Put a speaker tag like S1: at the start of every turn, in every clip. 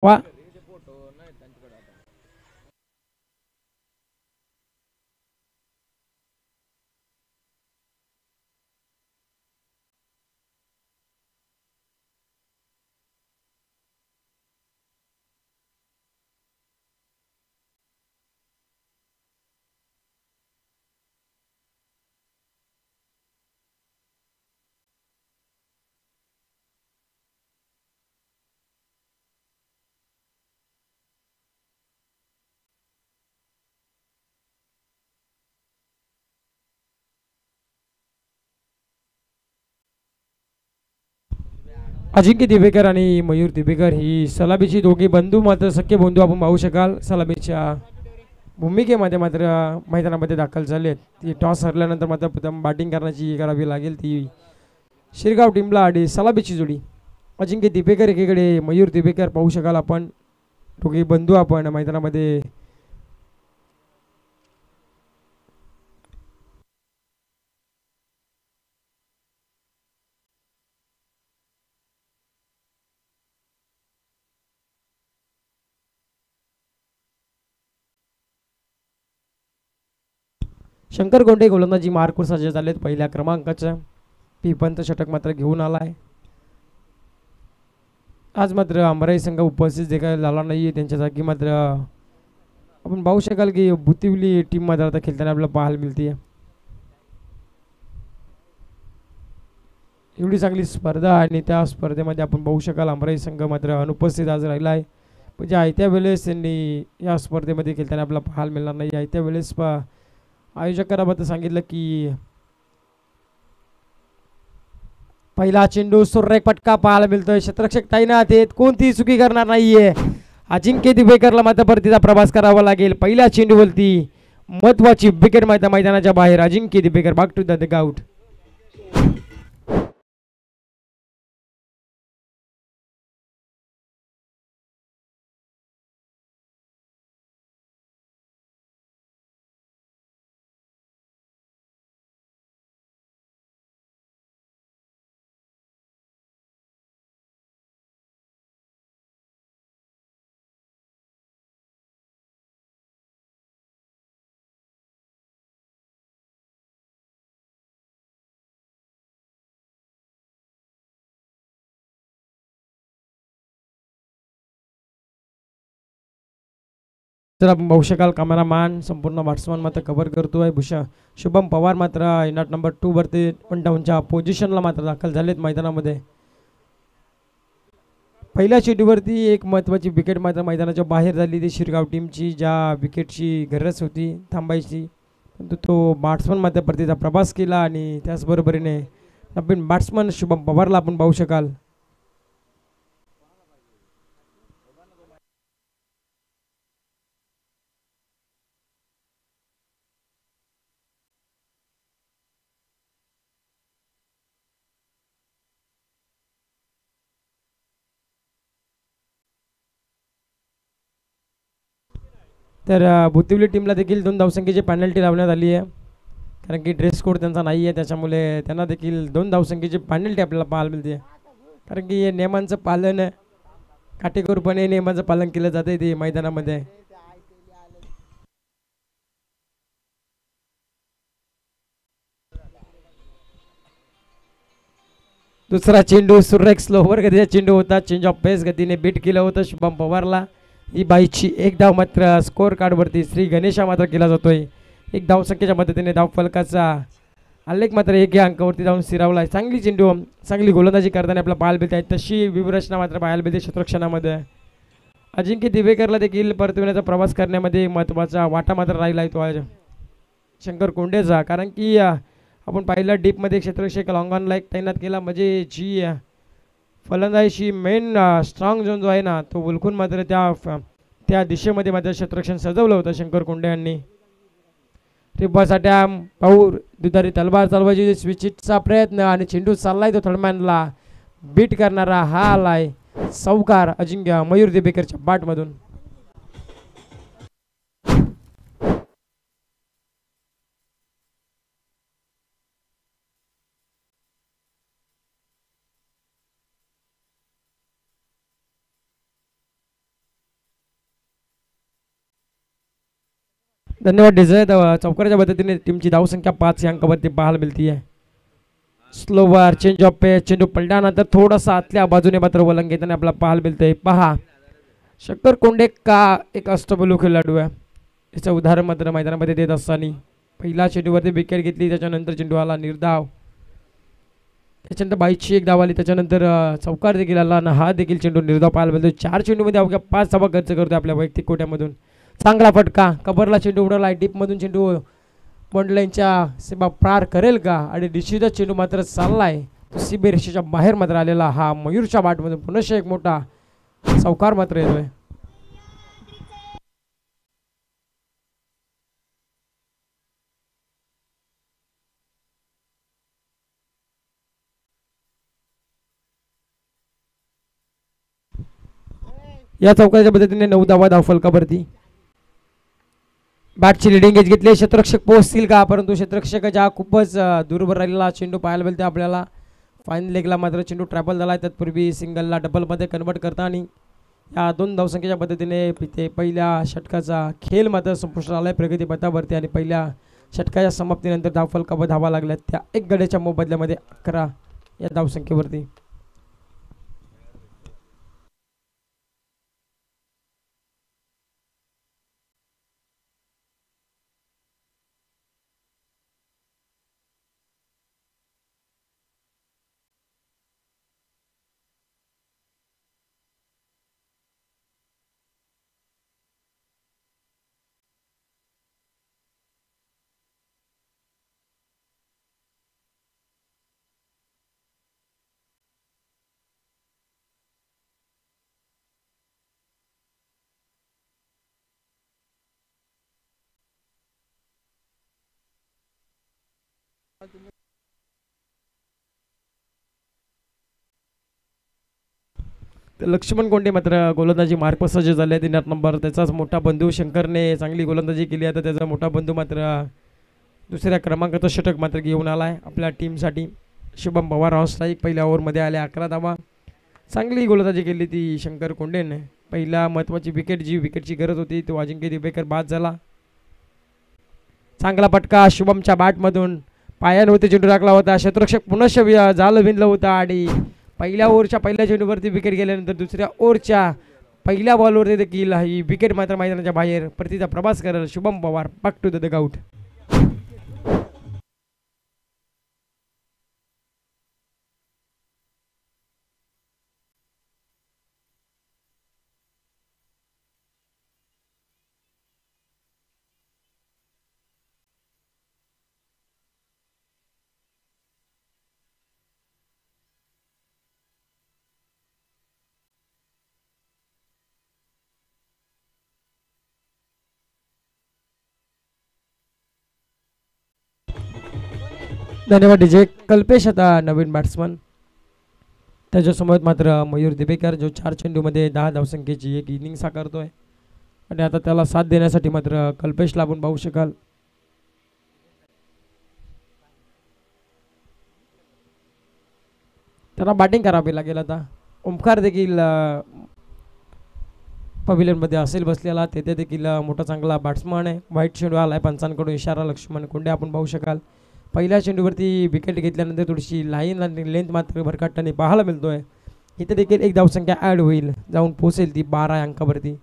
S1: वा अजिंक्य दिवेकर आणि मयूर दिवेकर ही सलामीची दोघे बंधू मात्र सख्खे बंधू आपण पाहू शकाल. सलामीच्या भूमिकेमध्ये मात्र मैदानामध्ये दाखल झालेत. ती टॉस हरल्यानंतर मात्र प्रथम बॅटिंग करण्याची करावी लागेल ती शिरगाव टीमला आणि सलामीची जोडी. अजिंक्य दिवेकर एकीकडे, मयूर दिवेकर पाहू शकाल आपण. दोघे बंधू आपण मैदानामध्ये शंकर गोंडे गोलंदाजी मार्कवर सज्ज झालेत. पहिल्या क्रमांकाचं पिपंत षटक मात्र घेऊन आलाय. आज मात्र अमराई संघ उपस्थित देखील झाला नाही. त्यांच्या जागी मात्र आपण पाहू शकाल की बुतिवली टीम मात्र आता खेळताना आपल्याला पाहायला मिळते. एवढी चांगली स्पर्धा आणि त्या स्पर्धेमध्ये आपण पाहू शकाल अमराई संघ मात्र अनुपस्थित आज राहिला आहे. म्हणजे आयत्या वेळेस त्यांनी या स्पर्धेमध्ये खेळताना आपल्याला पाहायला मिळणार नाही. आयत्या वेळेस आयोजकांना सांगितलं की पहिला चेंडू सुरेख फटका पाहायला मिळतोय. क्षेत्ररक्षक तैनात आहेत, कोणतीही चुकी करणार नाहीये. अजिंक्य दिवेकरला मात्र परतीचा प्रवास करावा लागेल. पहिल्या चेंडूवरती महत्वाची विकेट मैदानाच्या बाहेर. Ajinkya Divekar back to the out. तर आपण पाहू शकाल कॅमेरामॅन संपूर्ण बॅट्समॅन मात्र कव्हर करतोय. शुभम पवार मात्र नॉट नंबर 2 वरती 1 डाऊनच्या पोझिशनला मात्र दाखल झालेत मैदानामध्ये. पहिल्या चेंडूवरती एक महत्त्वाची विकेट मात्र मैदानाच्या बाहेर झाली. ती शिरगाव टीमची ज्या विकेटची गरज होती थांबायची, परंतु तो बॅट्समन मात्र परतीचा प्रवास केला आणि त्याचबरोबरीने नवीन बॅट्समन शुभम पवारला आपण पाहू शकाल. तर बुतिवली टीमला देखील 2 धावसंख्येची पेनल्टी लावण्यात आली आहे. कारण की ड्रेस कोड त्यांचा नाही आहे, त्याच्यामुळे त्यांना देखील 2 धावसंख्येची पेनल्टी आपल्याला पाहायला मिळते. कारण की हे नियमांचं पालन काटेकोरपणे नियमांचं पालन केलं जातं ते मैदानामध्ये. दुसरा चेंडू सुरेख स्लोवर गतीचा चेंडू होता. चेंज ऑफ पेस गतीने बीट केलं होतं शुभम पवारला. ही बाईची एक धाव मात्र स्कोअर कार्डवरती श्री गणेशा मात्र केला जातोय. एक धाव संख्येच्या मदतीने धाव फलकाचा आलेख मात्र एक या अंकावरती जाऊन स्थिरावला. चांगली चेंडू, चांगली गोलंदाजी करताना आपल्याला पाहायला मिळते. तशी व्यूहरचना मात्र पाहायला मिळते क्षेत्ररक्षणामध्ये. अजिंक्य दिवेकरला देखील परतविण्याचा प्रवास करण्यामध्ये महत्त्वाचा वाटा मात्र राहिला आहे तो आज शंकर कोंडेचा. कारण की आपण पाहिलं डीपमध्ये क्षेत्ररक्षक लॉंग ऑनला एक तैनात केला, म्हणजे जी फलंदाजीची मेन स्ट्रॉंग झोन जो आहे ना, तो उलखून मात्र त्या दिशेमध्ये मात्र क्षेत्ररक्षण सजवलं होतं शंकर कोंडे यांनी. टिप्पासाठी पाहू दुधारी तलवार चालवायची स्विचिटचा प्रयत्न आणि चेंडू चाललाय तो थर्डमॅनला बीट करणारा हा आलाय सौकार अजिंक्य मयूर दिवेकरच्या बॅटमधून. धन्यवाद डिझाय. चौकाराच्या पद्धतीने टीमची धावसंख्या 5 या अंकावरती पाहायला मिळते आहे. स्लोवर चेंज ऑफ पेस, चेंडू पलटानंतर थोडासा आतल्या बाजूने मात्र वलंग घेताना आपल्याला पाहायला मिळतंय. पहा शंकर कोंडे का एक अष्टपैलू खेळाडू आहे, याचं उदाहरण मात्र मैदानामध्ये देत असताना पहिला चेंडूवरती विकेट घेतली, त्याच्यानंतर चेंडू आला निर्धाव, त्याच्यानंतर 22ची एक धाव आली, त्याच्यानंतर चौकार देखील आला आणि हा देखील चेंडू निर्धाव पाहायला मिळतो. 4 चेंडूमध्ये अवघ्या 5 धावा खर्च करतो आपल्या वैयक्तिक कोट्यामधून. चांगला फटका, कबरला चेंडू उडवला, डीपमधून चेंडू बॉन्डलाईनच्या सीमा पार करेल का, आणि निश्चितच चेंडू मात्र चाललाय तो सीबी रेषेच्या बाहेर मात्र आलेला हा मयूरच्या बाटमधून पुनश्च एक मोठा चौकार मात्र येतोय. या चौकाच्या पद्धतीने 9 धावा धावफलकावरती. बॅटची लिडिंग एज घेतली, क्षेत्ररक्षक पोहोचतील का, परंतु क्षेत्ररक्षकाच्या खूपच दूरवर राहिलेला चेंडू पाहायला मिळते आपल्याला. फायनल लेगला मात्र चेंडू ट्रॅपल झाला आहे, तत्पूर्वी सिंगलला डबलमध्ये कन्वर्ट करताना या 2 धावसंख्येच्या पद्धतीने ते पहिल्या षटकाचा खेळ मात्र संपुष्टात आला आहे प्रगतीपथावरती, आणि पहिल्या षटकाच्या समाप्तीनंतर धावफलकावर धावा लागल्या त्या 1 गड्याच्या मोबदल्यामध्ये 11 या धावसंख्येवरती. लक्ष्मण कोंडे मात्र गोलंदाजी मार्ग सज्ज झाले, 3 नंबर त्याचाच मोठा बंधू शंकरने चांगली गोलंदाजी केली आहे, तर त्याचा मोठा बंधू मात्र दुसऱ्या क्रमांकाचं षटक मात्र घेऊन आला आहे आपल्या टीमसाठी. शुभम पवार ऑन स्ट्राईक, पहिल्या ओव्हरमध्ये आले 11 धावा. चांगली गोलंदाजी केली ती शंकर कोंडेने. पहिला महत्त्वाची विकेट, जी विकेटची गरज होती, तो अजिंक्य दिवेकर बाद झाला. चांगला पटका शुभमच्या बॅटमधून, पायानवरती चेंडू टाकला होता, क्षेत्ररक्षक पुनश्च जाल विणलं होतं, आणि पहिल्या ओव्हरच्या पहिल्या चेंडूवरती विकेट गेल्यानंतर दुसऱ्या ओव्हरच्या पहिल्या बॉलवरती देखील ही विकेट मात्र मैदानाच्या बाहेर परतीचा प्रवास करेल. Shubham Pawar back to the dugout. धन्यवाद डीजे. कल्पेश आता नवीन बॅट्समन, त्याच्यासमोर मात्र मयूर दिवेकर जो 4 चेंडूमध्ये 10 धावसंख्येची एक इनिंग साकारतोय, आणि आता त्याला साथ देण्यासाठी मात्र कल्पेशला आपण पाहू शकाल. त्यांना बॅटिंग करावी लागेल आता. ओमकार देखील पवेलियनमध्ये असेल बसलेला, तेथे देखील मोठा चांगला बॅट्समन आहे. व्हाईट चेंडू आला आहे, पंचांकडून इशारा लक्ष्मण कोंडे आपण पाहू शकाल. पहिल्या चेंडूवरती विकेट घेतल्यानंतर थोडीशी लाईन आणि लेंथ मात्र भरकटताना पाहायला मिळतोय. इथे देखील एक धावसंख्या ॲड होईल, जाऊन पोहोचेल ती 12 अंकावरती.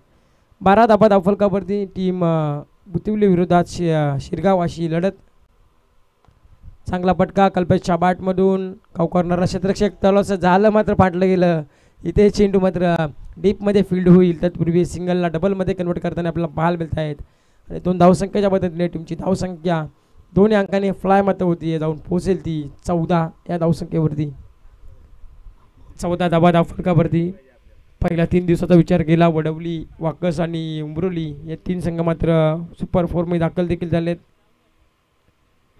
S1: 12 धाबा धावफलकावरती टीम बुतिवली विरोधात शिरगाव अशी लढत. चांगला पटका कल्पेशच्या बॅटमधून, कॉर्नरला क्षेत्ररक्षक तलावचं झालं मात्र फाटलं गेलं. इथे चेंडू मात्र डीपमध्ये फील्ड होईल, तत्पूर्वी सिंगलला डबलमध्ये कन्वर्ट करताना आपल्याला पाहायला मिळत आहेत. आणि 2 धावसंख्येच्या पद्धतीने टीमची धावसंख्या 2 अंकाने फ्लाय मात्र होती, जाऊन पोहोचेल ती 14 या धावसंख्येवरती. 14 धाबा धावफलकावरती. पहिल्या 3 दिवसाचा विचार केला, वडवली, वाकस आणि उंबरोली या 3 संघ मात्र सुपर 4मध्ये दाखल देखील झालेत.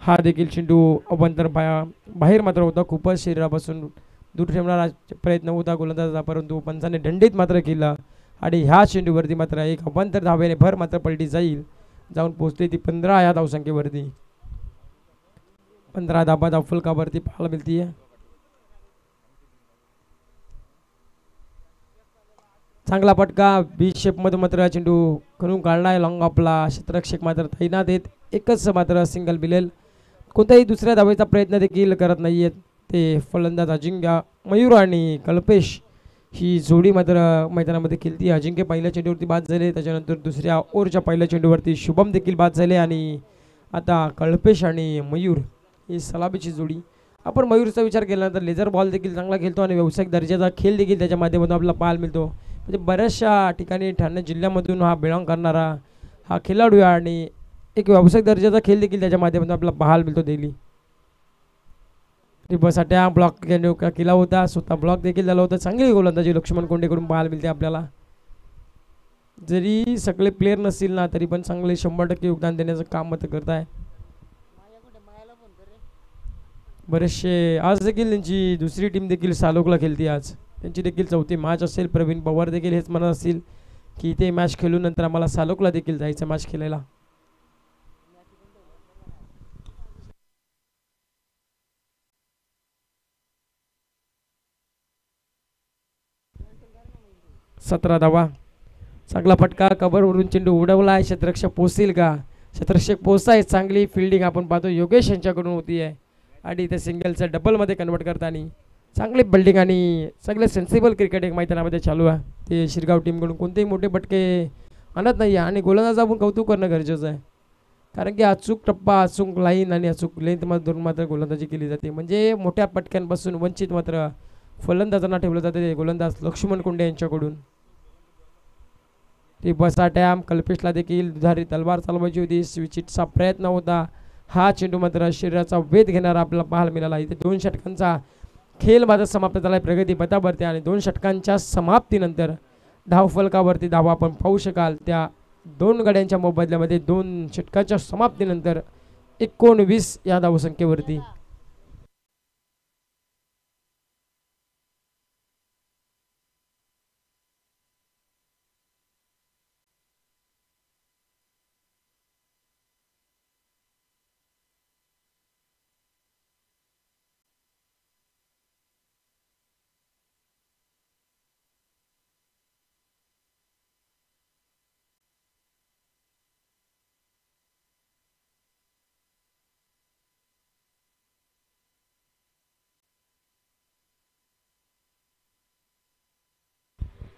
S1: हा देखील चेंडू अभ्यंतर बाहेर मात्र होता, खूपच शरीरापासून दूर ठेवणारा प्रयत्न होता गोलंदाजाचा, परंतु पंचाने दंडित मात्र केला, आणि ह्या चेंडूवरती मात्र एक अभ्यंतर धावेने भर मात्र पलटी जाईल, जाऊन पोहोचली ती 15 या धावसंख्येवरती. 15 धाबा धावफलकावरती पाहायला मिळते. चांगला पटका बीच शेपमध्ये मात्र चेंडू करून काढलाय लॉंग ऑफला. क्षेत्ररक्षक मात्र तैनात आहेत. एकच मात्र सिंगल बिलेल. कोणत्याही दुसऱ्या धावेचा प्रयत्न देखील करत नाही आहेत ते फलंदाज अजिंक्य. मयूर आणि कल्पेश ही जोडी मात्र मैदानामध्ये खेळती. अजिंक्य पहिल्या चेंडूवरती बाद झाले. त्याच्यानंतर दुसऱ्या ओव्हरच्या पहिल्या चेंडूवरती शुभम देखील बाद झाले आणि आता कल्पेश आणि मयूर ही सलामीची जोडी. आपण मयूरचा विचार केल्यानंतर लेझर बॉल देखील चांगला खेळतो आणि व्यावसायिक दर्जाचा खेळ देखील त्याच्या माध्यमातून आपल्याला पाहायला मिळतो. म्हणजे बऱ्याचशा ठिकाणी ठाणे जिल्ह्यामधून हा बिलॉंग करणारा हा खेळाडू आहे आणि एक व्यावसायिक दर्जाचा खेळ देखील त्याच्या माध्यमातून आपल्याला पाहायला मिळतो डेली. बसाट्या ब्लॉक केला होता. स्वतः ब्लॉक देखील झाला होता. चांगली गोलंदाजी लक्ष्मण कोंडेकडून पाहायला मिळते आपल्याला. जरी सगळे प्लेयर नसतील ना तरी पण चांगले 100% योगदान देण्याचं काम मात्र करत आहे. बरेचसे आज देखील त्यांची दुसरी टीम देखील सालोकला खेळते. आज त्यांची देखील चौथी मॅच असेल. प्रवीण पवार देखील हेच म्हणत असतील की ते मॅच खेळून नंतर आम्हाला सालोकला देखील जायचं मॅच खेळायला. सतरा धावा. चांगला फटका कव्हरवरून चेंडू उडवला आहे. क्षेत्ररक्षक पोहोचतील का? क्षेत्ररक्षक पोहोचताय. चांगली फिल्डिंग आपण पाहतो योगेश यांच्याकडून होती आहे आणि ते सिंगलचं डबलमध्ये कन्वर्ट करताना चांगली बिल्डिंग आणि सगळे सेन्सिबल क्रिकेट एक मैदानामध्ये चालू आहे. ते शिरगाव टीमकडून कोणतेही मोठे फटके आणत नाही आहे आणि गोलंदाज आपण कौतुक करणं गरजेचं आहे. कारण की अचूक टप्पा, अचूक लाईन आणि अचूक लेंथमधून मात्र गोलंदाजी केली जाते. म्हणजे मोठ्या पटक्यांपासून वंचित मात्र फलंदाजांना ठेवलं जातं ते गोलंदाज लक्ष्मण कोंडे यांच्याकडून. ती बसाट्या कल्पेशला देखील दुधारी तलवार चालवायची होती. स्विचिटचा प्रयत्न होता. हा चेंडू मात्र शरीराचा वेध घेणारा आपल्याला पाहायला मिळाला. इथे 2 षटकांचा खेळ मात्र समाप्त झाला आहे प्रगती पथावरती आणि 2 षटकांच्या समाप्तीनंतर धावफलकावरती धावा आपण पाहू शकाल. त्या 2 गड्यांच्या मोबदल्यामध्ये 2 षटकाच्या समाप्तीनंतर 19 या धावसंख्येवरती.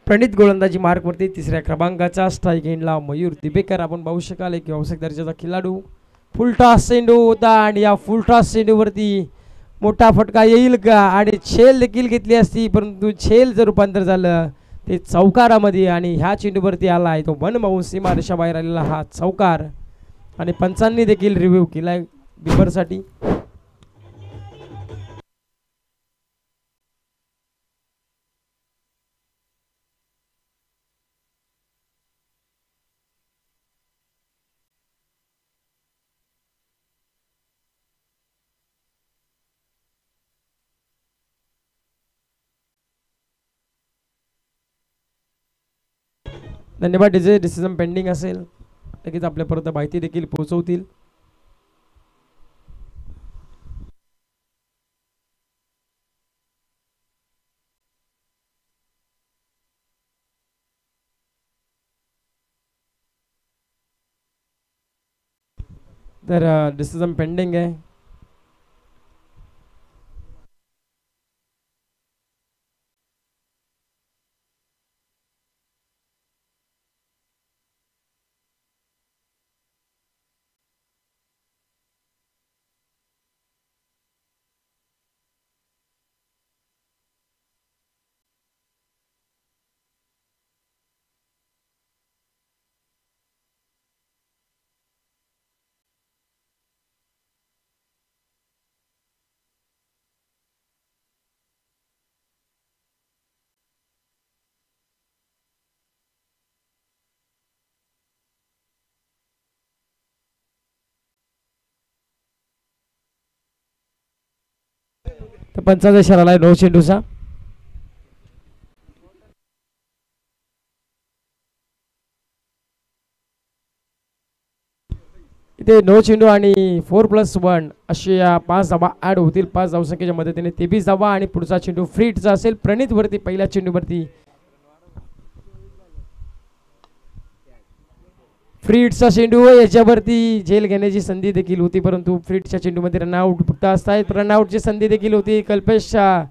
S1: प्रणित गोलंदाजी मार्कवरती 3ऱ्या क्रमांकाचा स्ट्राईक एंडला मयूर दिबेकर आपण पाहू शकाल. एक व्यावसायिक दर्जाचा खेळाडू. फुलटॉस चेंडू होता आणि या फुलटॉस चेंडूवरती मोठा फटका येईल का? आणि छेल देखील घेतली असती परंतु छेलचं रूपांतर झालं ते चौकारामध्ये आणि ह्या चेंडूवरती आला आहे तो बनमावून सीमा रेषाबाहेर आलेला हा चौकार आणि पंचांनी देखील रिव्ह्यू केलाय बिबरसाठी. धन्यवाद. जे डिसिजन पेंडिंग असेल लगेच आपल्यापर्यंत माहिती देखील पोहोचवतील. तर डिसिजन पेंडिंग आहे. तर पंचाचा इशारा आलाय नो चेंडूचा. इथे नो चेंडू आणि 4+1 असे या 5 धावा ऍड होतील. 5 धावसंख्येच्या मदतीने 23 धावा आणि पुढचा चेंडू फ्रीटचा असेल प्रणित वरती पहिल्या चेंडूवरती. फ्रीडचा चेंडू याच्यावरती झेल घेण्याची संधी देखील होती, परंतु फ्रीडच्या चेंडूमध्ये रनआउट फक्त असतायत. रनआउटची संधी देखील होती कल्पेशच्या,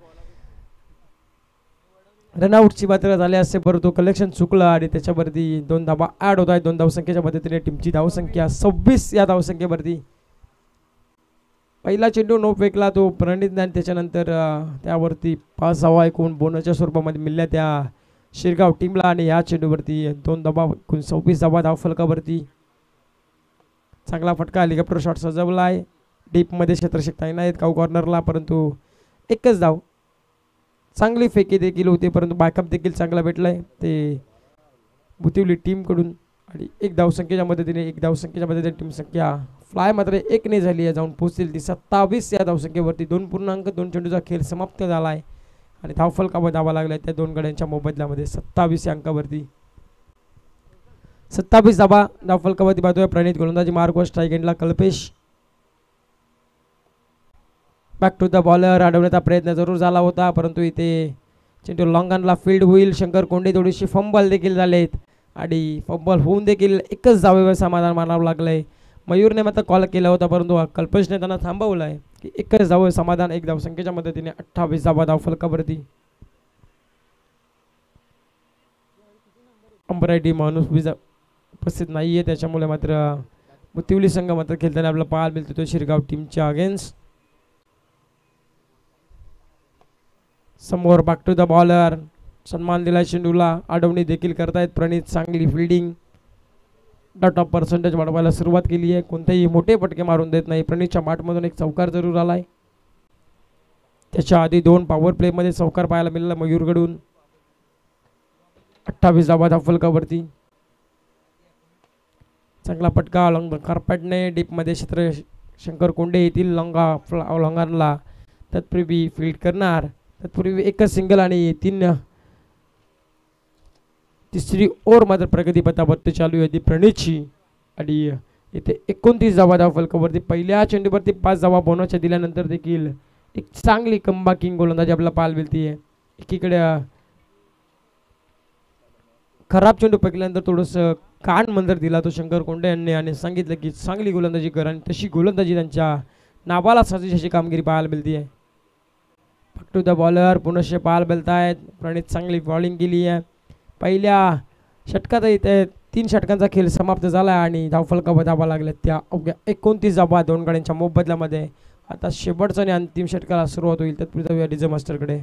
S1: रनआउटची मात्र झाले असते परंतु कलेक्शन चुकलं आणि त्याच्यावरती 2 धावा ॲड होत आहेत. 2 धावसंख्येच्या मदतीने टीमची धावसंख्या 26 या धावसंख्येवरती. पहिला चेंडू नो फेकला तो प्रणित आणि त्याच्यानंतर त्यावरती 5 धावा एकूण बोनसच्या स्वरूपामध्ये मिळल्या त्या शिरगाव टीमला आणि या चेंडूवरती 2 धावा एकूण 26 धावा धावफलकावरती. चांगला फटका हेलिकॉप्टर शॉट सजवला आहे. डीपमध्ये क्षेत्ररक्षक नाहीत काऊ कॉर्नरला, परंतु एकच धाव. चांगली फेकी देखील होती परंतु बॅकअप देखील चांगला भेटलाय ते बुतिवली टीमकडून आणि 1 धावसंख्येच्या मदतीने टीम संख्या फ्लाय मात्र 1 ने झाली आहे, जाऊन पोहोचतील ती 27 या धावसंख्येवरती. 2 चेंडूचा खेळ समाप्त झाला आहे आणि धावफलकावर धावा लागलाय त्या 2 गड्यांच्या मोबदल्यामध्ये 27 या अंकावरती. 27 धावा धावफलकावरती पाहतोय. प्रणित गोलंदाजी मार्ग स्ट्राईक एंडला Kalpesh. Back to the bowler अडवण्याचा प्रयत्न जरूर झाला होता परंतु इथे चेंडू लॉंगनला फील्ड होईल. शंकर कोंडे थोडीशी फंबल देखील झालेत आणि फंबल होऊन देखील एकच धावेवर समाधान मानावं लागलंय. मयूरने मात्र कॉल केला होता परंतु कल्पेशने त्यांना थांबवलं आहे की एकच धावेवर समाधान. 1 धावसंख्येच्या मदतीने 28 धावा धावफलकावरती. अंबरायटी माणूस उपस्थित नाही आहे त्याच्यामुळे मात्र बुतिवली संघ मात्र खेळताना आपल्याला पाहायला मिळतो तो शिरगाव टीमच्या अगेन्स्ट. समोर बॅक टू द बॉलर सन्मान दिला चेंडूला. अडवणी देखील करतायत प्रणित. चांगली फिल्डिंग. डॉट ऑफ पर्सेंटेज वाढवायला सुरुवात केली आहे. कोणतेही मोठे फटके मारून देत नाही. प्रणितच्या माठमधून एक चौकार जरूर आलाय. त्याच्या आधी 2 पॉवर प्लेमध्ये चौकार पाहायला मिळाला मयूरकडून. 28 धावा धावफलकावरती. चांगला फटका अलॉंग कार्पेटने डीपमध्ये शंकर कोंडे येथील लॉंगारला तत्पूर्वी फील्ड करणार. तत्पूर्वी एकच सिंगल आणि 3री ओव्हर मात्र प्रगतीपथावरती चालू आहे प्रणितची आणि इथे 29 धावा धावफलकावरती. पहिल्या चेंडूवरती 5 धावा बोनसच्या दिल्यानंतर देखील एक चांगली कमबॅकिंग गोलंदाजी आपल्याला पाहायला मिळते. एकीकडे खराब चेंडू फेकल्यानंतर थोडंसं कान मंदर दिला तो शंकर कोंडे यांनी आणि सांगितलं की चांगली गोलंदाजी कर आणि तशी गोलंदाजी त्यांच्या नावाला साजेशी अशी कामगिरी पाहायला मिळते आहे. बॅक टू द बॉलर पुनश्च पाहायला मिळत आहेत. प्रणित चांगली बॉलिंग केली आहे. पहिल्या षटकात इथे 3 षटकांचा खेळ समाप्त झाला आणि धावफलकावर धावा लागल्या त्या अवघ्या 29 धावा 2 गड्यांच्या मोबदल्यामध्ये. आता शेवटचा आणि अंतिम षटकाला सुरुवात होईल. तत्पूर्वी जाऊया डीजे मास्टरकडे.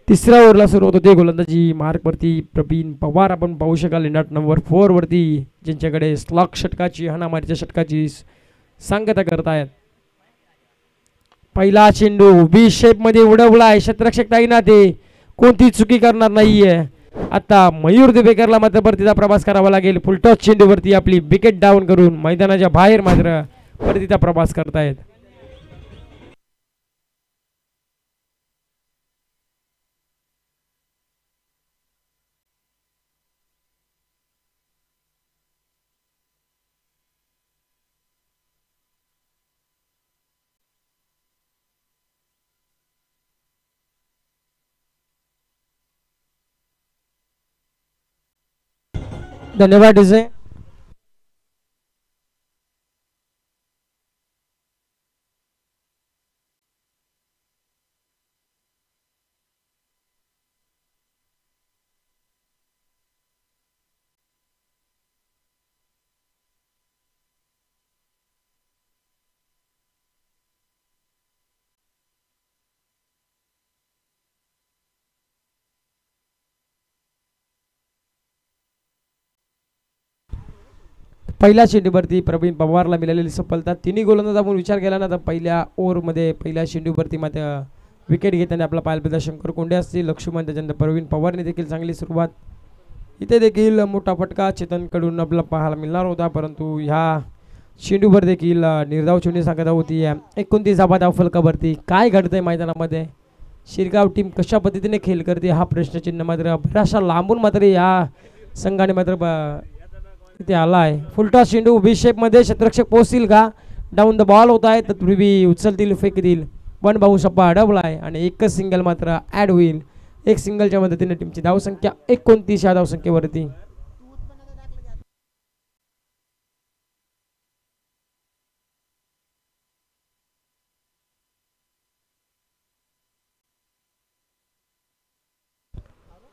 S1: तिसऱ्या ओव्हरला सुरुवात होते. गोलंदाजी मार्कवरती प्रवीण पवार आपण पाहू शकाल. नट नंबर 4 वरती ज्यांच्याकडे स्लॉक षटकाची हाणामारीच्या षटकाची सांगता करतायत. पहिला चेंडू बी शेप मध्ये उडवलाय. क्षेत्ररक्षक ना ते कोणती चुकी करणार नाहीये. आता मयूर दिवेकरला मात्र परतीचा प्रवास करावा लागेल. फुलटॉस चेंडूवरती आपली विकेट डाऊन करून मैदानाच्या बाहेर मात्र परतीचा प्रवास करतायत. धन्यवाद डीजे. पहिल्या चेंडूवरती प्रवीण पवारला मिळालेली सफलता. 3 गोलंदाज आपण विचार केला ना तर पहिल्या ओव्हरमध्ये पहिल्या चेंडूवरती मात्र विकेट घेताना आपला पाहायला शंकर कोंडे असतील, लक्ष्मण, त्याच्यानंतर प्रवीण पवारने देखील चांगली सुरुवात. इथे देखील मोठा फटका चेतनकडून आपल्याला पाहायला मिळणार होता, परंतु ह्या चेंडूवर देखील निर्धाव चेंडू सांगत होती. 29 धावा फलकावरती. काय घडतंय मैदानामध्ये, शिरगाव टीम कशा पद्धतीने खेळ करते हा प्रश्नचिन्ह मात्र बराचसा लांबून मात्र या संघाने मात्र इथे आला आहे. फुलटॉस चेंडू बी शेपमध्ये क्षेत्ररक्षक पोहोचतील का, डाऊन द बॉल होत आहे, तत्पूर्वी उचलतील, फेकतील. पण भाऊ सप्पा अडवला आहे आणि एकच सिंगल मात्र ॲड होईल. एक सिंगलच्या मदतीने टीमची धावसंख्या 29 या धावसंख्येवरती.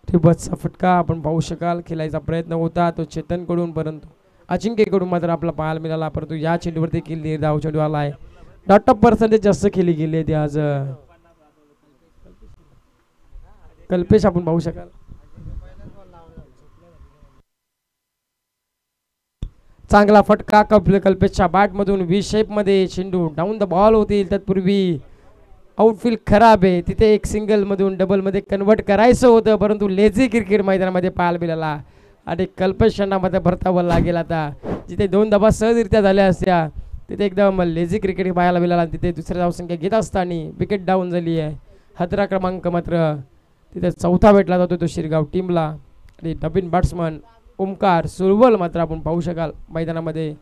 S1: ठिबकचा फटका आपण पाहू शकाल. खेळायचा प्रयत्न होता तो चेतनकडून, परंतु अजिंक्यकडून मात्र आपला पाहायला मिळाला. परंतु या चेंडूवरती देखील धाव चेंडू आला आहे. डॉट ऑफ पर्सेंटेज जास्त खेळली गेली आहे आज. कल्पेश आपण पाहू शकाल. चांगला फटका कल्पेशच्या बॅटमधून व्ही शेपमध्ये चेंडू डाऊन द बॉल होतील. तत्पूर्वी आउटफील्ड खराब आहे, तिथे एक सिंगलमधून डबलमध्ये कन्वर्ट करायचं होतं, परंतु लेझी क्रिकेट मैदानामध्ये पाहायला मिळाला आणि कल्पेश मध्ये भरतावर लागेल. आता जिथे 2 धावा सहजरित्या झाल्या असत्या तिथे एकदम लेझी क्रिकेट पाहायला मिळाला. तिथे दुसऱ्या धावसंख्या घेत असताना विकेट डाऊन झाली आहे. 17 क्रमांक मात्र तिथे चौथा भेटला जातो तो शिरगाव टीमला. आणि नवीन बॅट्समन ओमकार सुरवल मात्र आपण पाहू शकाल मैदानामध्ये.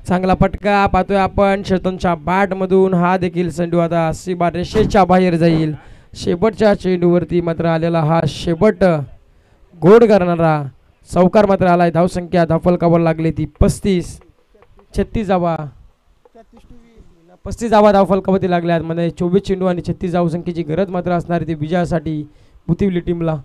S1: चांगला फटका पाहतोय आपण चेतनच्या बॅटमधून. हा देखील चेंडू आता सीमा रेषेच्या बाहेर जाईल. शेवटच्या चेंडूवरती मात्र आलेला हा शेवट गोड करणारा चौकार मात्र आलाय. धावसंख्या धावफलकावर लागली ती 35. 36 धावा 35 धावा धावफलकावरती लागल्या. मध्ये 24 चेंडू आणि 36 धावसंख्येची गरज मात्र असणार ती विजयासाठी बुतिवली टीमला.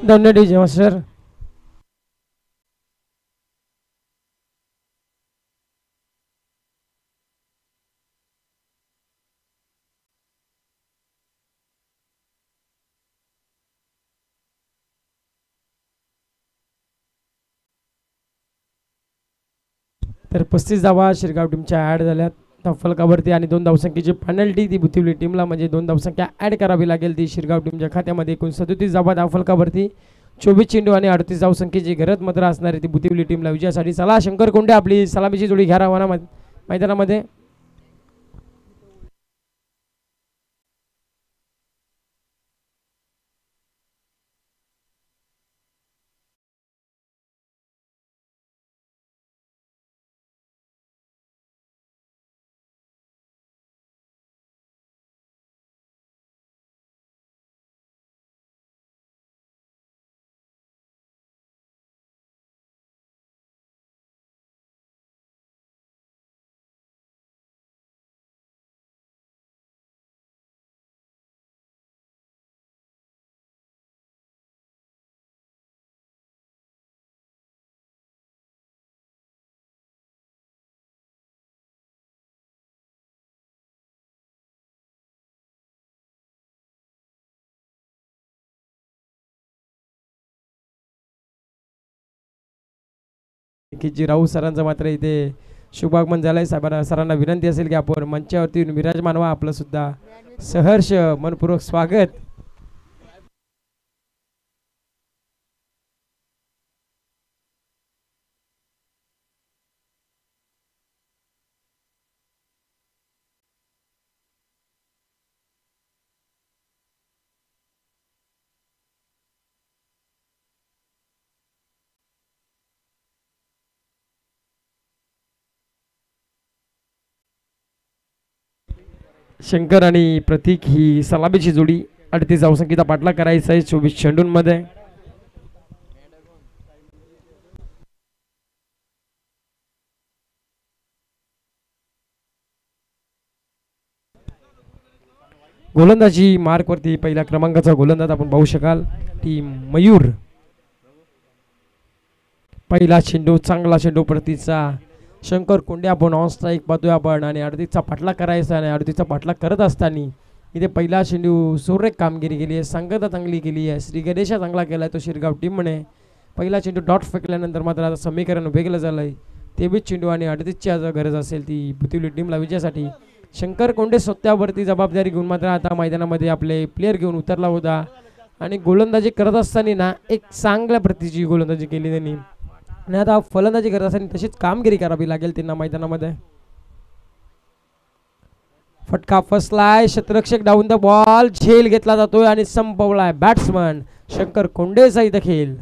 S1: धन्यवाद जेव्हा सर. तर 35 धावा शिरगाव टीमच्या ॲड झाल्यात फलकावरती आणि 2 धावसंख्येची पेनल्टी ती बुतिवली टीमला, म्हणजे 2 धावसंख्या ॲड करावी लागेल ती शिरगाव टीमच्या खात्यामध्ये. 37 धावा धावफलकावरती 24 चेंडू आणि 38 धावसंख्येची गरज मात्र असणार आहे ती बुतिवली टीमला विजयासाठी. चला शंकर कोंडे आपली सलामीची जोडी घ्या रवाना मैदानामध्ये. की जी राऊत सरांचा मात्र इथे शुभागमन झालाय. सरांना विनंती असेल की आपण मंचावरती विराजमान व्हा. आपलं सुद्धा सहर्ष मनपूर्वक स्वागत. शंकर आणि प्रतीक ही सलामीची जोडी 38 धावसंख्येचा पाठलाग करायचा आहे 24 चेंडूंमध्ये. गोलंदाजी मार्कवरती पहिल्या क्रमांकाचा गोलंदाज आपण पाहू शकाल टीम मयूर. पहिला चेंडू चांगला चेंडू प्रतीचा शंकर कोंडे आपण ऑन स्ट्राईक पाहतोय आपण आणि 38चा पाठलाग करायचा आणि 38चा पाठलाग करत असताना इथे पहिला चेंडू सुरेख कामगिरी केली आहे, संगता चांगली केली आहे, श्री गणेशा चांगला केला आहे तो शिरगाव टीम म्हणे. पहिला चेंडू डॉट फेकल्यानंतर मात्र आता समीकरण वेगळं झालं आहे. 23 चेंडू आणि 38ची आज गरज असेल ती बुतिवली टीमला विजयासाठी. शंकर कोंडे स्वतःवरती जबाबदारी घेऊन मात्र आता मैदानामध्ये आपले प्लेयर घेऊन उतरला होता आणि गोलंदाजी करत असताना ना एक चांगल्या प्रतीची गोलंदाजी केली त्यांनी आणि आता फलंदाजी करत असताना तशीच कामगिरी करावी लागेल त्यांना मैदानामध्ये. फटका फसलाय, क्षेत्ररक्षक डाऊन द बॉल, झेल घेतला जातोय आणि संपवलाय बॅट्समन शंकर कोंडेचा इथं खेळ.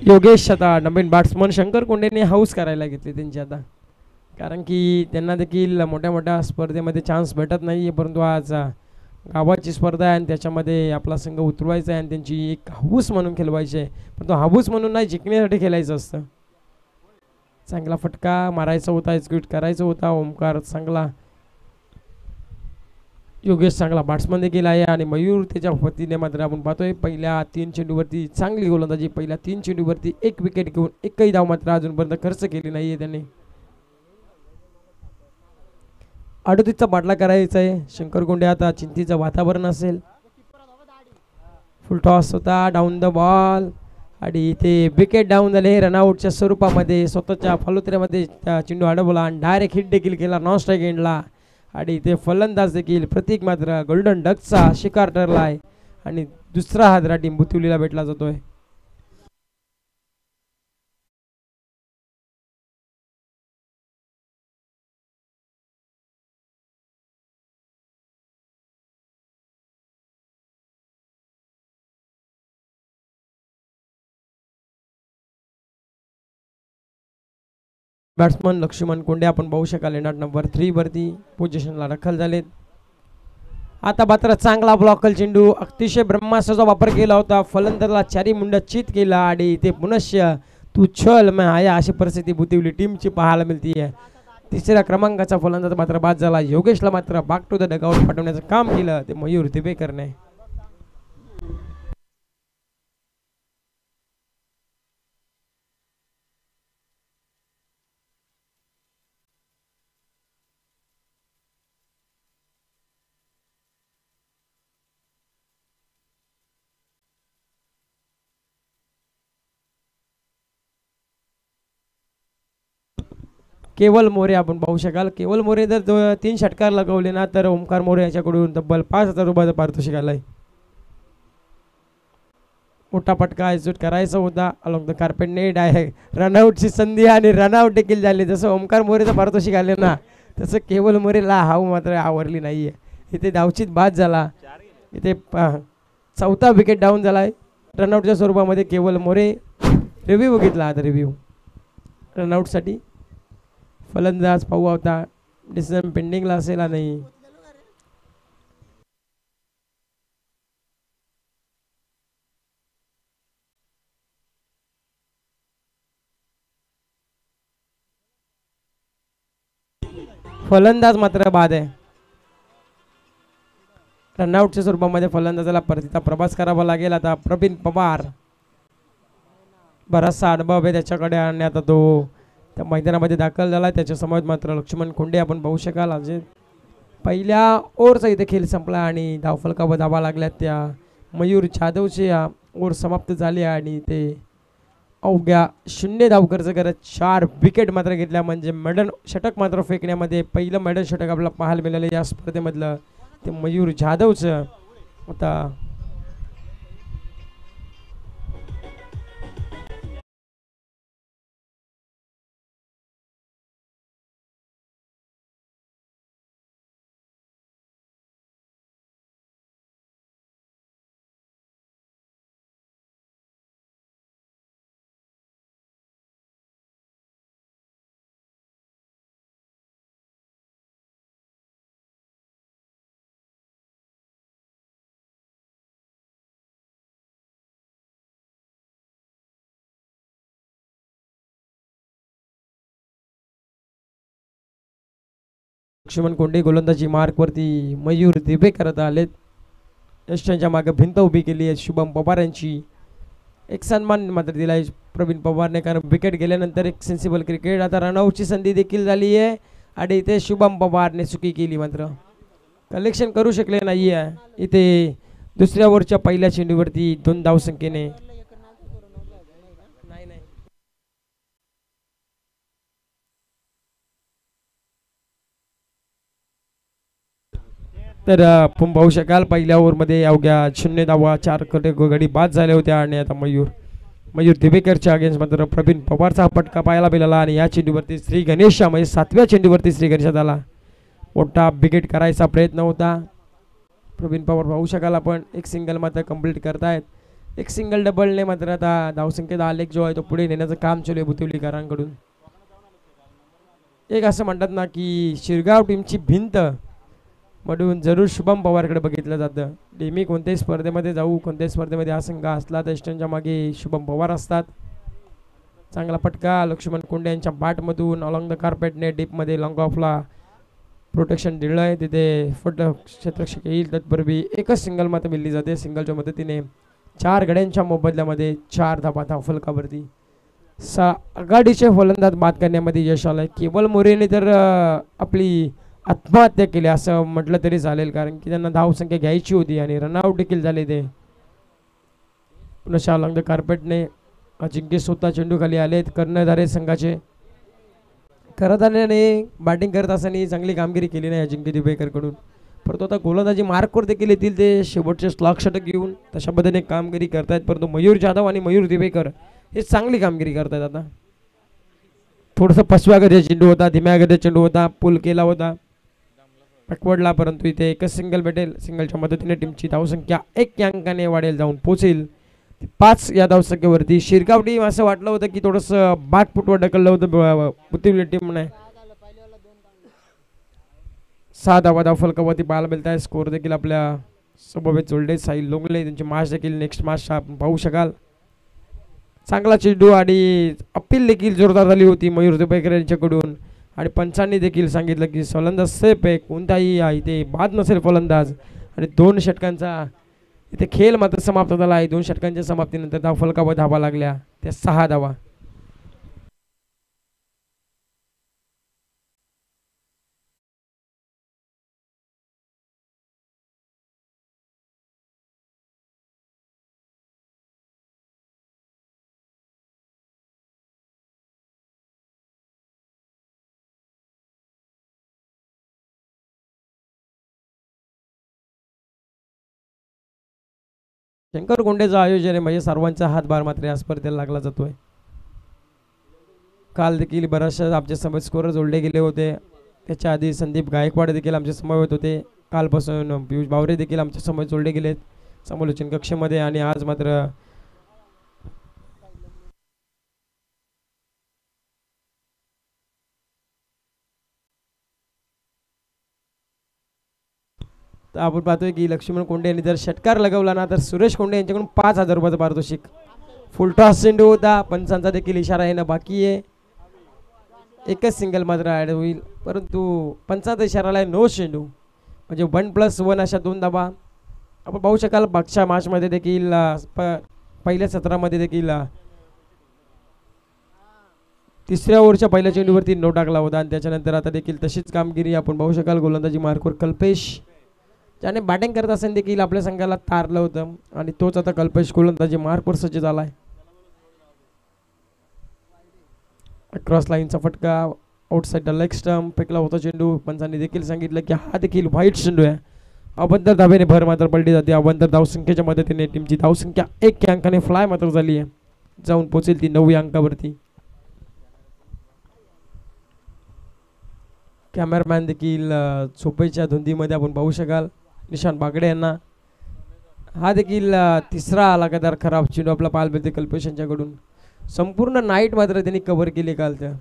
S1: योगेश आता नवीन बॅट्समन शंकर कोंडेने हाऊस करायला घेतले त्यांची आता, कारण की त्यांना देखील मोठ्या मोठ्या स्पर्धेमध्ये चान्स भेटत नाही आहे, परंतु आज गावाची स्पर्धा आहे आणि त्याच्यामध्ये आपला संघ उतरवायचा आहे आणि त्यांची एक हाऊस म्हणून खेळवायची आहे, पण तो हाऊस म्हणून नाही जिंकण्यासाठी खेळायचं असतं. चांगला फटका मारायचा होता, एक्झिक्यूट करायचा होता. ओमकार चांगला, योगेश चांगला बॅट्समन देखील आहे आणि मयूर त्याच्या वतीने मात्र आपण पाहतोय पहिल्या 3 चेंडूवरती चांगली गोलंदाजी. पहिल्या 3 चेंडूवरती 1 विकेट घेऊन एकही धाव मात्र अजूनपर्यंत खर्च केली नाही आहे त्यांनी. 38चा पाठलाग करायचा आहे शंकर कोंडे. आता चिंतीचं वातावरण असेल. फुल टॉस होता, डाऊन द बॉल आणि इथे विकेट डाऊन झाले रनआउटच्या स्वरूपामध्ये. स्वतःच्या फलोत्र्यामध्ये चेंडू अडवला आणि डायरेक्ट हिट देखील केला नॉन स्ट्राईक एंडला आणि इथे फलंदाज देखील प्रतीक मात्र गोल्डन डकचा शिकार ठरला आहे आणि दुसरा हादरा टीम बुतिवलीला भेटला जातोय. बॅट्समन लक्ष्मण कोंडे आपण पाहू शकाल येणार नंबर 3 वरती पोझिशनला दाखल झालेत. आता मात्र चांगला ब्लॉकल चेंडू, अतिशय ब्रह्मास्त्राचा वापर केला होता. फलंदाजाला चारी मुंड्या चित केला आणि इथे पुनश्च तू चल मैं आया अशी परिस्थिती बुतिवली टीमची पाहायला मिळते आहे. तिसऱ्या क्रमांकाचा फलंदाज मात्र बाद झाला. योगेशला मात्र बॅक टू द डगआउट पाठवण्याचं काम केलं ते मयूर दिवेकरने. केवल मोरे आपण पाहू शकाल. केवल मोरे जर 3 षटकार लगवले ना तर ओमकार मोरे याच्याकडून तब्बल 5,000 रुपयाचा पारितोषिक आलाय. मोठा फटका एक्झिक्यूट करायचा होता अलॉंग द कार्पेट नेट आहे. रनआउटची संधी आणि रनआउट देखील झाले. जसं ओमकार मोरेचं पारितोषिक आले ना तसं केवल मोरेला हाव मात्र आवरली नाहीये. इथे धावचीत बाद झाला. इथे 4था विकेट डाऊन झालाय रनआउटच्या स्वरूपामध्ये. केवल मोरे रिव्ह्यू बघितला आता रिव्ह्यू रनआउटसाठी. फलंदाज पाहू होता डिसिजन पेंडिंगला असेल नाही. फलंदाज मात्र बाद आहे. रनआउटच्या स्वरूपामध्ये फलंदाजाला परतीचा प्रवास करावा लागेल. आता प्रवीण पवार बराचसा अनुभव आहे त्याच्याकडे आणि आता तो त्या मैदानामध्ये दाखल झाला. त्याच्यासमोर मात्र लक्ष्मण कोंडे आपण पाहू शकाल. अजय पहिल्या ओव्हरचा इथे खेळ संपला आणि धावफलकावर धावा लागल्या त्या मयूर जाधवची ओव्हर समाप्त झाली आणि ते अवघ्या 0 धाव खर्च करत 4 विकेट मात्र घेतल्या. म्हणजे मेडन षटक मात्र फेकण्यामध्ये पहिलं मेडन षटक आपल्याला पाहायला मिळालं या स्पर्धेमधलं ते मयूर जाधवचं. आता लक्ष्मण कोंडे गोलंदाजी मार्कवरती मयूर दिबे करत आलेत. यष्टांच्या मागे भिंत उभी केली आहे शुभम पवार यांची. एक सन्मान मात्र दिलाय प्रवीण पवारने, कारण विकेट गेल्यानंतर एक सेन्सिबल क्रिकेट. आता रनआउटची संधी देखील झाली आहे आणि इथे शुभम पवारने चुकी केली, मात्र कलेक्शन करू शकले नाही आहे. इथे दुसऱ्या ओव्हरच्या पहिल्या चेंडूवरती 2 धावसंख्येने. तर आपण पाहू शकाल पहिल्या ओव्हरमध्ये अवघ्या 0 धावा 4 गडी बाद झाल्या होत्या. आणि आता मयूर दिवेकरच्या अगेन्स्ट मात्र प्रवीण पवारचा फटका पाहायला मिळाला. आणि या चेंडूवरती श्री गणेश म्हणजे 7व्या चेंडूवरती श्री गणेश आला. मोठा विकेट करायचा प्रयत्न होता. प्रवीण पवार पाहू शकाल आपण एक सिंगल मात्र कंप्लीट करतायत. एक सिंगल डबलने मात्र आता धावसंख्येत आलेख जो आहे तो पुढे नेण्याचं काम चालू आहे बुतिवलीकरांकडून. एक असं म्हणतात ना की शिरगाव टीमची भिंत म्हणून जरूर शुभम पवारकडे बघितलं जातं. नेहमी कोणत्याही स्पर्धेमध्ये जाऊ, कोणत्याही स्पर्धेमध्ये हा संघ असला तर स्टंटच्या मागे शुभम पवार असतात. चांगला फटका लक्ष्मण कोंडे यांच्या बॅटमधून अलॉंग द कार्पेटने डीपमध्ये लॉंग ऑफला प्रोटेक्शन दिलं आहे. तिथे फट क्षेत्ररक्षक येईल तत्पूर्वी एकच सिंगल मात्र मिळली जाते. सिंगलच्या मदतीने 4 गड्यांच्या मोबदल्यामध्ये 4 धावा धावफलकावरती. आघाडीचे फलंदाज बाद करण्यामध्ये यश आलं. केवल मोरेने तर आपली आत्महत्या केली असं म्हटलं तरी चालेल, कारण की त्यांना धावसंख्या घ्यायची होती आणि रनआउट देखील झाले. ते पुन्हा अलॉंग द कार्पेटने अजिंक्य स्वतः चेंडू खाली आलेत. कर्णधारे संघाचे कर्णधाराने बॅटिंग करत असताना चांगली कामगिरी केली नाही अजिंक्य दिवेकरकडून, परंतु आता गोलंदाजी मार्कवर देखील येतील ते शेवटचे स्लॉग षटक घेऊन तशा पद्धतीने कामगिरी करतायत. परंतु मयूर जाधव आणि मयूर दिवेकर हे चांगली कामगिरी करतायत. आता थोडंसं फसव्या गतीचा चेंडू होता, धीम्या गतीचा चेंडू होता, पुल केला होता बॅकवर्डला, परंतु इथे एकच सिंगल भेटेल. सिंगलच्या मदतीने टीमची धावसंख्या 1 अंकाने वाढेल, जाऊन पोहोचेल 5 या धावसंख्येवरती. शिरगाव टीम असं वाटलं होतं की थोडंसं बॅकफुटवर ढकललं होतं बुतिवली टीमने. 6 धावा धावफलकावरती पाहायला मिळत आहे. स्कोर देखील आपल्या समवेत जोडले. साहिल लोंगले त्यांची मॅच देखील नेक्स्ट मॅच आपण पाहू शकाल. चांगला चेंडू आणि अपील देखील जोरदार झाली होती मयूर दिवेकर यांच्याकडून. आणि पंचांनी देखील सांगितलं की फलंदाज सेफ आहे, कोणताही इथे बाद नसेल फलंदाज. आणि 2 षटकांचा इथे खेळ मात्र समाप्त झाला आहे. 2 षटकांच्या समाप्तीनंतर धावफलकावर धावा लागल्या त्या 6 धावा. शंकर गोंडेचं आयोजन आहे म्हणजे सर्वांचा हातभार मात्र या स्पर्धेला लागला जातोय. काल देखील बऱ्याचशा आमच्या समोर स्कोर जोडले गेले होते. त्याच्या आधी संदीप गायकवाड देखील आमच्या समवेत होते. कालपासून पियुष बावरे देखील आमच्या समोर जोडले गेलेत समालोचन कक्षेमध्ये. आणि आज मात्र आपण पाहतोय की लक्ष्मण कोंडे यांनी जर षटकार लगवला ना तर सुरेश कोंडे यांच्याकडून 5,000 रुपयाचं पारितोषिक. फुल टॉस चेंडू होता, पंचांचा देखील इशारा येणं बाकी आहे. एकच सिंगल मात्र ॲड होईल, परंतु पंचांचा इशाराला नो चेंडू म्हणजे 1+1 अशा 2 धावा. आपण पाहू शकाल मागच्या मॅचमध्ये देखील पहिल्या सत्रामध्ये देखील 3ऱ्या ओव्हरच्या पहिल्या चेंडूवरती नो टाकला होता. आणि त्याच्यानंतर आता देखील तशीच कामगिरी आपण पाहू शकाल. गोलंदाजी मार्कवर कल्पेश ज्याने बॅटिंग करत असताना देखील आपल्या संघाला तारलं होतं आणि तोच आता कल्पेश गोलंदाजी मार्कवर सज्ज झाला आहे. क्रॉस लाईनचा फटका आउटसाईड लेग स्टंप फेकला होता चेंडू. पंचांनी देखील सांगितलं की हा देखील व्हाईट चेंडू आहे. अवंतर धावेने भर मात्र पडली जाते. अवंतर धावसंख्येच्या मदतीने टीमची धावसंख्या 1 अंकाने फ्लाय मात्र झाली आहे, जाऊन पोहोचेल ती 9 अंकावरती. कॅमेरामॅन देखील झोपेच्या धुंदीमध्ये आपण पाहू शकाल निशांत बागडे यांना. हा देखील 3रा लगातार खराब चेंडू आपला पाहायला मिळते कल्पेश यांच्याकडून. संपूर्ण नाईट मात्र त्यांनी कव्हर केली काल त्या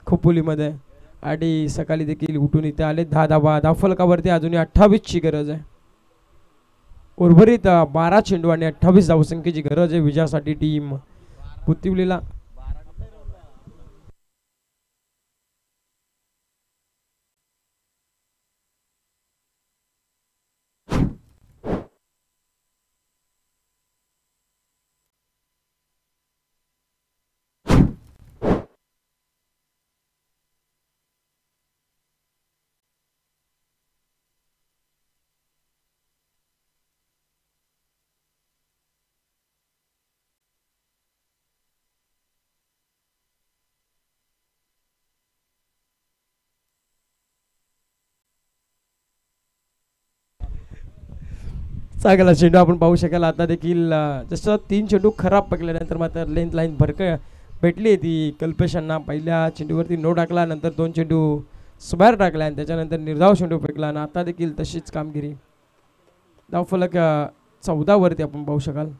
S1: खोपोलीमध्ये. आणि सकाळी देखील उठून इथे आले. 10 धावा धावफलकावरती अजूनही 28ची गरज आहे. उर्वरित 12 चेंडू आणि 28 धावसंख्येची गरज आहे विजयासाठी टीम बुतिवलीला. चांगला चेंडू आपण पाहू शकाल. आता देखील जसं 3 चेंडू खराब पकडल्यानंतर मात्र लेंथ लाईन भेटली ती कल्पेशांना. पहिल्या चेंडूवरती नो टाकला, नंतर 2 चेंडू स्क्वेअर टाकला आणि त्याच्यानंतर निर्धाव चेंडू फेकला आणि आता देखील तशीच कामगिरी. धावफलक 14 वरती आपण पाहू शकाल.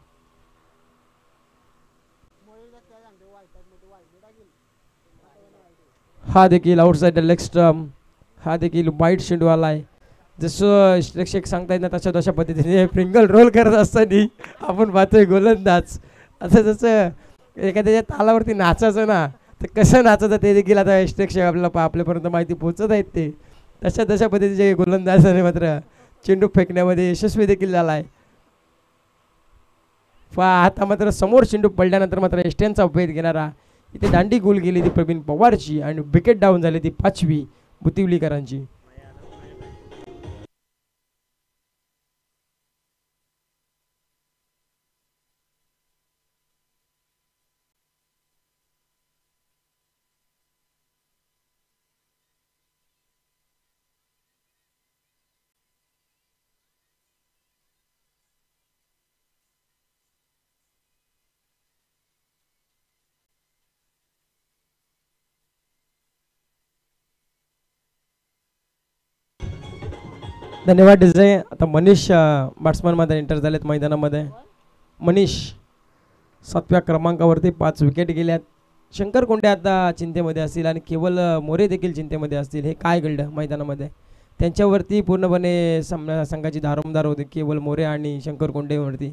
S1: हा देखील आउटसाइड लेग स्टंप, हा देखील वाईट चेंडू आलाय. जसं प्रेक्षक सांगतायत ना तशा पद्धतीने फिंगल रोल करत असताना आपण पाहतोय गोलंदाज. असं जसं एखाद्याच्या तालावरती नाचायचं ना, तर कसं नाचायचं ते देखील आता प्रेक्षक आपल्याला आपल्यापर्यंत माहिती पोहोचत आहेत. ते तशा पद्धतीचे गोलंदाजाने मात्र चेंडू फेकण्यामध्ये यशस्वी देखील झाला आहे. आता मात्र समोर चेंडू पडल्यानंतर मात्र एस्टेनचा भेद घेणारा इथे दांडी गोल गेली ती प्रवीण पवारची आणि विकेट डाऊन झाली ती 5वी बुतिवलीकरांची. धन्यवाद डिझे. आता मनीष बॅट्समनमध्ये एंटर झालेत मैदानामध्ये. मनीष 7व्या क्रमांकावरती 5 विकेट गेल्यात. शंकर कोंडे आता चिंतेमध्ये असतील आणि केवळ मोरे देखील चिंतेमध्ये असतील. हे काय घडलं मैदानामध्ये, त्यांच्यावरती पूर्णपणे संघाची दारोमदार होती केवळ मोरे आणि शंकर कोंडेवरती.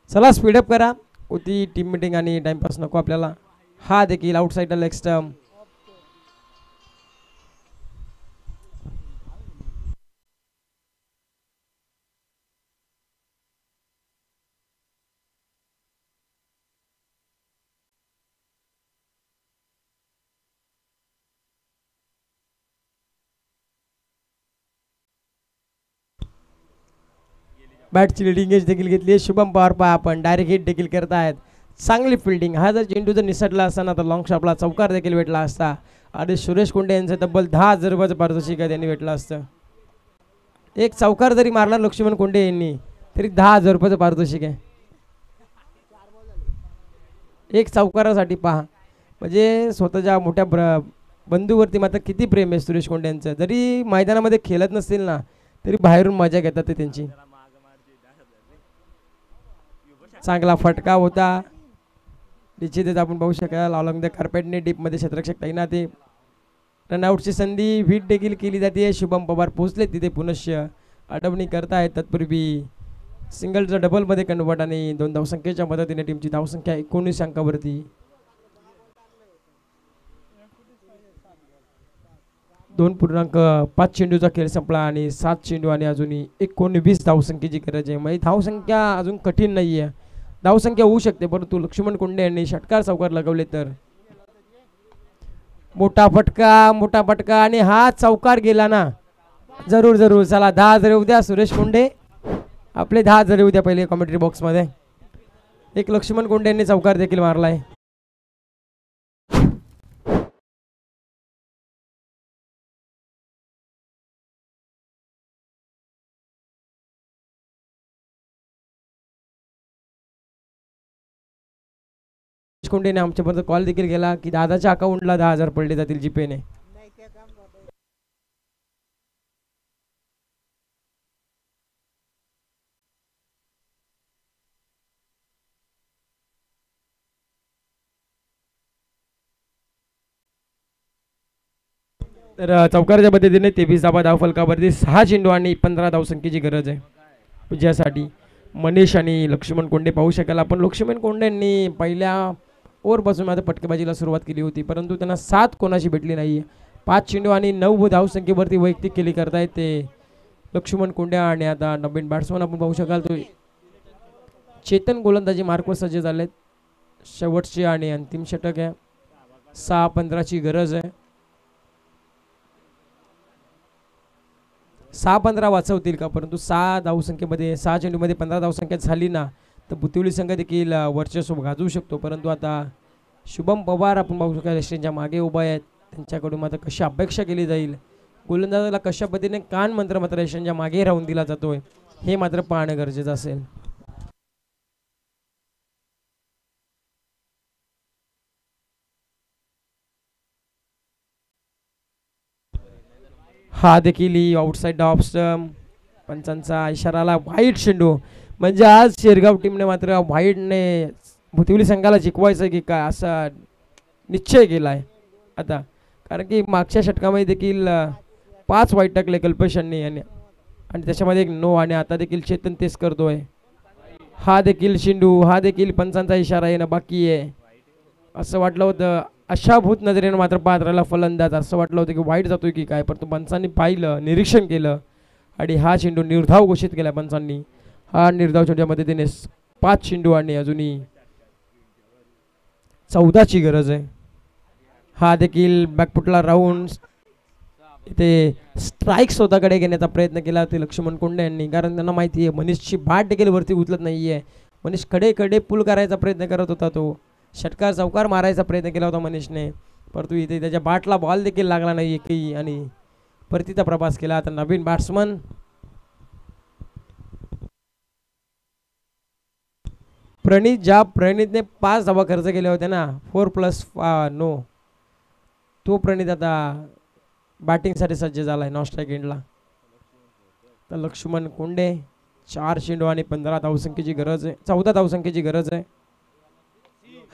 S1: चला स्पीडअप करा, होती टीम मिटिंग आणि टाइमपास नको आपल्याला. हा देखील आउटसाइड लेग स्टंप. बॅटची लिडिंग एज देखील घेतली आहे. शुभम पवार पहा आपण डायरेक्ट हिट देखील करत आहेत. चांगली फिल्डिंग. हा जर चेंडू जर निसटला असताना तर लॉंग शॉटला चौकार देखील भेटला असता आणि सुरेश कोंडे यांचं तब्बल 10,000 रुपयाचं पारितोषिक त्यांनी भेटलं असतं. एक चौकार जरी मारला लक्ष्मण कोंडे यांनी तरी 10,000 रुपयाचं पारितोषिक आहे. एक चौकारासाठी पहा, म्हणजे स्वतःच्या मोठ्या बंधूवरती मात्र किती प्रेम आहे सुरेश कोंडे यांचं. जरी मैदानामध्ये खेळत नसतील ना तरी बाहेरून मजा घेतात ते त्यांची. चांगला फटका होता. निश्चितच आपण पाहू शकाल ऑलॉंग द कार्पेटने डीपमध्ये क्षेत्ररक्षक तैनात आहे. रनआउटची संधी हिट देखील केली जाते. शुभम पवार पोहोचले तिथे पुनश्च अडवणी करतायत. तत्पूर्वी सिंगलचं डबलमध्ये कन्वर्ट आणि 2 धावसंख्येच्या मदतीने टीमची धावसंख्या 19 अंकावरती. 2.5 चेंडूचा खेळ संपला आणि 7 चेंडू आणि अजूनही 19 धावसंख्येची गरज आहे. म्हणजे धावसंख्या अजून कठीण नाही आहे. धावसंख्या होऊ शकते परंतु लक्ष्मण कोंडे यांनी षटकार चौकार लगवले तर मोठा फटका आणि हा चौकार गेला ना. जरूर चला 10,000 येऊ द्या सुरेश कोंडे, आपले 10,000 येऊ द्या पहिले कॉमेंट्री बॉक्समध्ये. एक लक्ष्मण कोंडे यांनी चौकार देखील मारलाय. कोंडेने आमच्यापर्यंत कॉल देखील केला की दादाच्या अकाउंटला 10,000 पडले जातील जीपेने. तर चौकारच्या पद्धतीने 23 धाव फलकावरती 6 चेंडू आणि 15 धावसंख्येची गरज आहे ज्यासाठी मनीष आणि लक्ष्मण कोंडे पाहू शकाल आपण. लक्ष्मण कोंडे यांनी पहिल्या ओव्हरपासून आता फटकेबाजीला सुरुवात केली होती परंतु त्यांना 7 कोणाची भेटली नाही. 5 चेंडू आणि 9 धावसंख्येवरती वैयक्तिक केली करतायत ते लक्ष्मण कोंडे. आणि आता नवीन बॅट्समन आपण पाहू शकाल तो चेतन गोलंदाजी मार्कवर सज्ज झालेत. शेवटची आणि अंतिम षटक आहे. 6-15ची गरज आहे. 6-15 वाचवतील का, परंतु 6 धावसंख्येमध्ये 6 चेंडूमध्ये 15 धावसंख्या झाली ना तर बुतिवली संघ देखील वर्चस्व गाजवू शकतो. परंतु आता शुभम पवार आपण पाहू शकाल स्टेजच्या मागे उभा आहेत. त्यांच्याकडून मात्र कशी अपेक्षा केली जाईल गोलंदाजाला कशा पद्धतीने कान मंत्र मात्र यशांच्या मागे राहून दिला जातोय हे मात्र पाहणं गरजेचं असेल. हा देखील आउटसाइड ऑफ स्टंप, पंचांचा इशाराला व्हाईट चेंडू. म्हणजे आज शेरगाव टीमने मात्र व्हाईटने भुतिवली संघाला जिंकवायचं की काय असा निश्चय केला आहे आता, कारण की मागच्या षटकामध्ये देखील 5 वाईट टाकले कल्पेशांनी आणि त्याच्यामध्ये एक नो, आणि आता देखील चेतन तेच करतोय. हा देखील चेंडू, हा देखील पंचांचा इशारा येणं बाकी आहे. असं वाटलं होतं, अशाभूत नजरेनं मात्र पाहत राहिला फलंदाज, असं वाटलं होतं की वाईट जातोय की काय, परंतु पंचांनी पाहिलं, निरीक्षण केलं आणि हा चेंडू निर्धाव घोषित केला पंचांनी. हा निर्धाव चेंडूच्या मदतीने 5 चेंडू आणि अजूनही 14ची गरज आहे. हा देखील बॅकफुटला राहून इथे स्ट्राईक स्वतःकडे घेण्याचा प्रयत्न केला ते लक्ष्मण कोंडे यांनी, कारण त्यांना माहिती आहे मनीषची बाट देखील वरती उचलत नाही आहे. मनीष कडे पुल करायचा प्रयत्न करत होता, तो षटकार चौकार मारायचा प्रयत्न केला होता मनीषने, परंतु इथे त्याच्या बाटला बॉल देखील लागला नाही एकही आणि परतीचा प्रवास केला. आता नवीन बॅट्समन प्रणित, ज्या प्रणितने 5 धावा खर्च केल्या होत्या ना 4+9, तो प्रणित आता बॅटिंगसाठी सज्ज झाला आहे नॉन स्ट्राईक एंडला. तर लक्ष्मण कोंडे 4 चेंडू आणि 15 धावसंख्येची गरज आहे, 14 धावसंख्येची गरज आहे.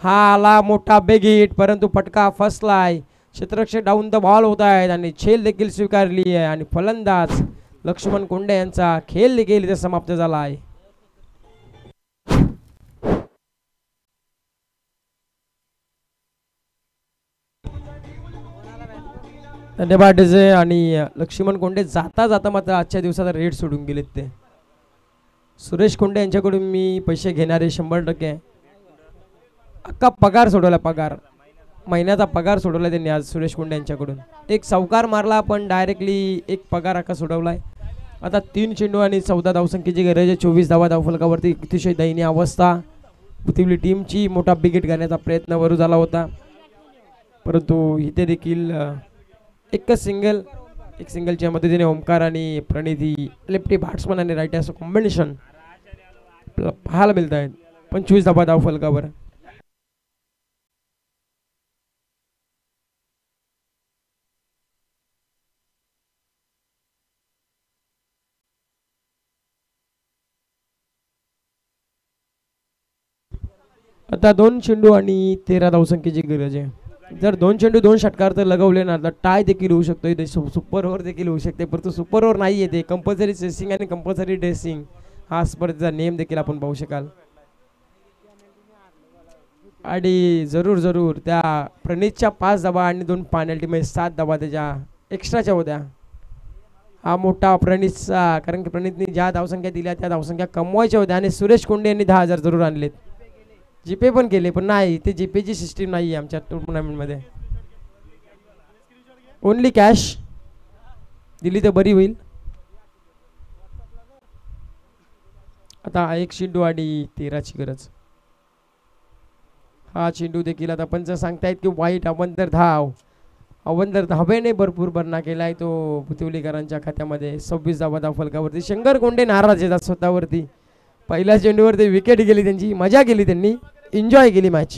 S1: हा आला मोठा बिग हिट, परंतु फटका फसलाय. क्षेत्ररक्षक डाऊन द बॉल होत आहेत आणि झेल देखील स्वीकारली आहे आणि फलंदाज लक्ष्मण कोंडे यांचा खेळ देखील इथे समाप्त झाला आहे. धन्यवाद डीजे. आणि लक्ष्मण कोंडे जाता मात्र आजच्या दिवसाचा रेट सोडून गेलेत ते. सुरेश कोंडे यांच्याकडून मी पैसे घेणारे 100%. अख्खा पगार सोडवला, पगार महिन्याचा पगार सोडवला त्यांनी आज सुरेश कोंडे यांच्याकडून. एक सावकार मारला पण डायरेक्टली एक पगार अख्खा सोडवलाय. आता 3 चेंडू आणि 14 धावसंख्येची गरज आहे. 24 धावा धावफलकावरती. अतिशय दयनीय अवस्था भुतिवली टीमची. मोठा बिगेट करण्याचा प्रयत्न वरू झाला होता, परंतु इथे देखील एक सिंगलच्या मदतीने ओमकार आणि प्रणिती लेफ्टी बॅट्समन आणि राईट असं कॉम्बिनेशन पाहायला मिळत आहेत. 25 धावा धावफलकावर. आता 2 चेंडू आणि 13 धावसंख्येची गरज आहे. जर 2 चेंडू 2 षटकार तर लगवले ना तर टाय देखील होऊ शकतो, इथे सुपर ओव्हर देखील होऊ शकते, परंतु सुपर ओव्हर नाही येते. कंपल्सरी चेसिंग आणि कंपल्सरी ड्रेसिंग हा स्पर्धेचा नियम देखील आपण पाहू शकाल. आणि जरूर त्या प्रणितच्या 5 धावा आणि 2 पेनल्टीमध्ये 7 धावा त्याच्या एक्स्ट्राच्या होत्या. हा मोठा प्रणितचा, कारण की प्रणितने ज्या धावसंख्या दिल्या त्या धावसंख्या कमवायच्या होत्या आणि सुरेश कोंडे यांनी 10,000 जरूर आणलेत. जीपे पण केले, पण नाही, ते जीपेची सिस्टीम नाही आहे आमच्या टुर्नामेंटमध्ये. ओनली कॅश दिली तर बरी होईल. आता 1 चेंडू आणि 13ची गरज. हा चेंडू देखील आता पंच सांगतायत की वाईट. अवंतर धावेने भरपूर भरणा केलाय तो भुतिवलीकरांच्या खात्यामध्ये. 26 धावा धावफलकावरती. शंकर कोंडे नाराज येतात स्वतःवरती. पहिल्या चेंडूवरती विकेट गेली त्यांची, मजा केली त्यांनी, एन्जॉय केली मॅच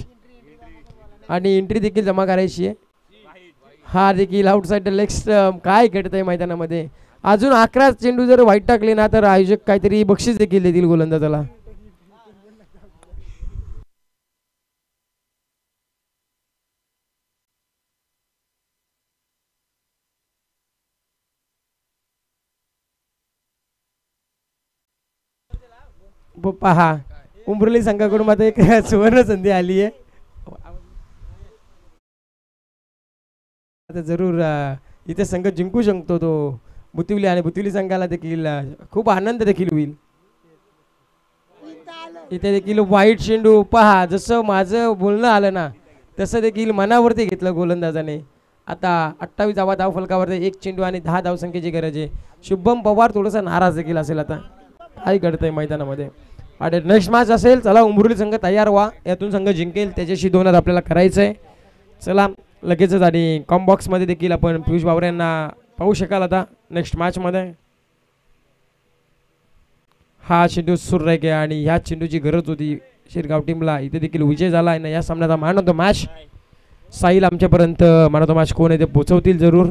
S1: आणि एंट्री देखील जमा करायची आहे. हा देखील आउटसाइड लेग स्टंप. काय घडतंय मैदानामध्ये. अजून 11 चेंडू जर वाईट टाकले ना तर आयोजक काहीतरी बक्षीस देखील देतील गोलंदाजाला. पहा उंबरली संघाकडून मात्र एक सुवर्ण संधी आली आहे. आता जरूर इथे संघ जिंकू शकतो तो भुतिवली, आणि भुतिवली संघाला देखील खूप आनंद देखील होईल. इथे देखील वाईट चेंडू. पहा जसं माझं बोलणं आलं ना तसं देखील मनावरती घेतलं गोलंदाजाने. आता 28 धावा धावफलकावरती. 1 चेंडू आणि 10 धावसंख्येची गरज आहे. शुभम पवार थोडासा नाराज देखील असेल. आता काय घडतंय मैदानामध्ये. आणि नेक्स्ट मॅच असेल. चला उंबरली संघ तयार व्हा, यातून संघ जिंकेल त्याच्याशी 2 आपल्याला करायचं आहे. चला लगेचच. आणि कॉम बॉक्समध्ये देखील आपण पियुष बावरे यांना पाहू शकाल आता नेक्स्ट मॅचमध्ये हा चेंडू सुरेख आहे आणि ह्या चेंडूची गरज होती शिरगाव टीमला. इथे देखील विजय झाला आहे ना या सामन्याचा man of the match Sahil आमच्यापर्यंत मॅन ऑफ द मॅच कोण आहे ते पोहोचवतील जरूर.